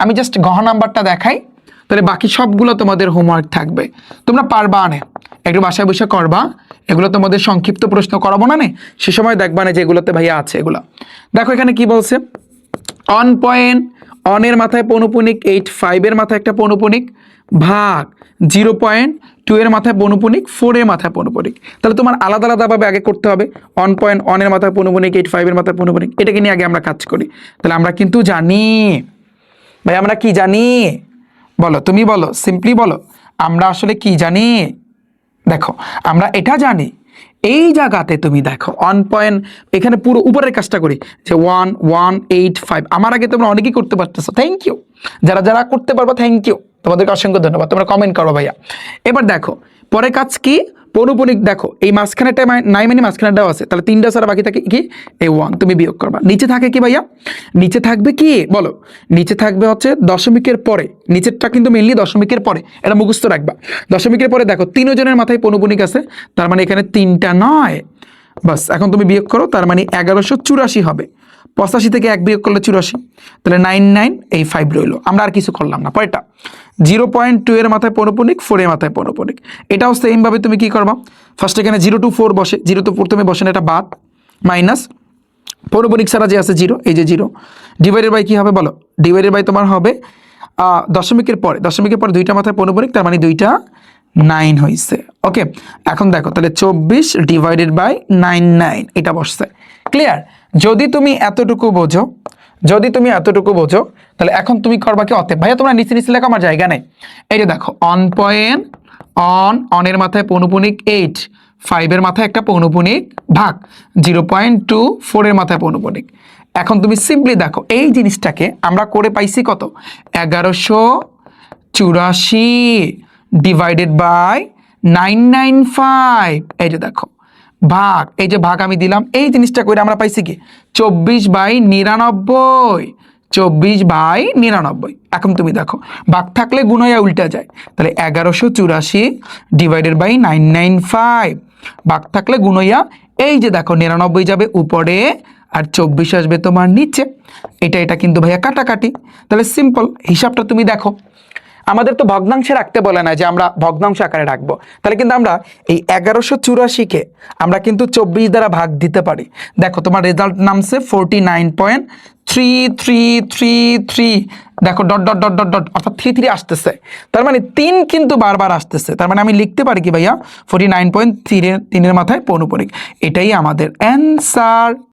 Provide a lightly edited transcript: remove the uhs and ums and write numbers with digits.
আমি জাস্ট গহ নাম্বারটা দেখাই, তাহলে বাকি সবগুলো তোমাদের হোমওয়ার্ক থাকবে, তোমরা পারবা না, একটু বাসায় বসে করবা। এগুলো তোমাদের সংক্ষিপ্ত প্রশ্ন করাবো না নে, সে সময় দেখবা না যে এগুলোতে ভাইয়া আছে এগুলো। দেখো এখানে কি বলছে, অন পয়েন্ট, অনের মাথায় পৌনপুনিক 8, 5 এর মাথায় একটা পৌনপুনিক, ভাগ 0.2 এর মাথায় পৌনপুনিক, 4 এর মাথায় পৌনপুনিক। তাহলে তোমার আলাদা আলাদাভাবে আগে করতে হবে। অন পয়েন্ট, অনের মাথায় পৌনপুনিক, 8, 5 এর মাথায় পৌনপুনিক, এটাকে নিয়ে আগে আমরা কাজ করি। তাহলে আমরা কিন্তু জানি ভাই, আমরা কি জানি বলো, তুমি বলো, সিম্পলি বলো, আমরা আসলে কি জানি। দেখো আমরা এটা জানি, এই জায়গাতে তুমি দেখো অন পয়েন্ট, এখানে পুরো উপরের কাজটা করি যে 1, 1, 8, 5। আমার আগে তোমরা অনেকেই করতে পারতেছো, থ্যাংক ইউ। যারা যারা করতে পারবো থ্যাংক ইউ, তোমাদেরকে অসংখ্য ধন্যবাদ, তোমরা কমেন্ট করো ভাইয়া। এবার দেখো পরের কাজ কি, পৌনপুনিক দেখো এই মাঝখানেটা নাই, মানে মাঝখানেটাও আছে, তাহলে 3টা ছাড়া বাকি থাকে কি, এই 1, তুমি বিয়োগ করবা। নিচে থাকে কি ভাইয়া, নিচে থাকবে কি বলো, নিচে থাকবে হচ্ছে দশমিকের পরে, নিচেরটা কিন্তু মেনলি দশমিকের পরে, এটা মুখস্থ রাখবা। দশমিকের পরে দেখো 3 জনের মাথায় পৌনপুনিক আছে, তার মানে এখানে 3টা নয়, বাস এখন তুমি বিয়োগ করো, তার মানে 1184 হবে। 85 থেকে 1 বিয়োগ করলে 84, তাহলে 99, এই 5 রইলো, আমরা আর কিছু করলাম না। পরেরটা 0.2 এর মাথায় পৌনপুনিক, 4 এর মাথায় পৌনপুনিক, এটাও সেম ভাবে তুমি কি করবা, ফার্স্ট এখানে 0 to 4 বসে, 0 to 4 তুমি বসে না, এটা বাদ, মাইনাস পৌনপুনিক ছাড়া যে আছে 0, এই যে 0, ডিভাইডেড বাই কি হবে বলো, ডিভাইডেড বাই তোমার হবে দশমিকের পরে, দশমিকের পরে 2টা মাথায় পৌনপুনিক, তার মানে 2টা 9 হয়েছে। ওকে, এখন দেখো তাহলে 24 ডিভাইডেড বাই 99, এটা বসছে। ক্লিয়ার? যদি তুমি এতটুকু বোঝো, যদি তুমি এতটুকু বোঝো, তাহলে এখন তুমি করবা কি, অতএব ভাইয়া তোমরা নিচে নিচে লেখো, আমার জায়গা নেই। এই যে দেখো অন পয়েন্ট, অনের মাথায় পৌনপুনিক 8, 5 এর মাথায় একটা পৌনপুনিক, ভাগ 0.2, 4 এর মাথায় পৌনপুনিক। এখন তুমি সিম্পলি দেখো এই জিনিসটাকে আমরা করে পাইছি কত, 1184 ডিভাইডেড বাই 995, এই যে দেখো ভাগ, এই যে ভাগ আমি দিলাম, এই জিনিসটা করে আমরা পাইছি কি 24/99, 24/99। এখন তুমি দেখো ভাগ থাকলে গুণ হয়ে উল্টা যায়, তাহলে 1184 ডিভাইডেড বাই 995, ভাগ থাকলে গুণ হইয়া এই যে দেখো 99 যাবে উপরে, আর 24 আসবে তোমার নিচে। এটা কিন্তু ভাইয়া কাটাকাটি, তাহলে সিম্পল হিসাবটা তুমি দেখো। আমাদের তো ভগ্নাংশে রাখতে বলে না যে আমরা ভগ্নাংশ আকারে রাখবো, তাহলে কিন্তু আমরা এই 1184-কে আমরা কিন্তু 24 দ্বারা ভাগ দিতে পারি। দেখো তোমার রেজাল্ট নামছে 49.3333, দেখো dot dot dot dot dot, অর্থাৎ 33 আসতেছে, তার মানে 3 কিন্তু বারবার আসতেছে, তার মানে আমি লিখতে পারি কি ভাইয়া 49.3 এর মাথায় পৌনপুনিক, এটাই আমাদের অ্যান্সার।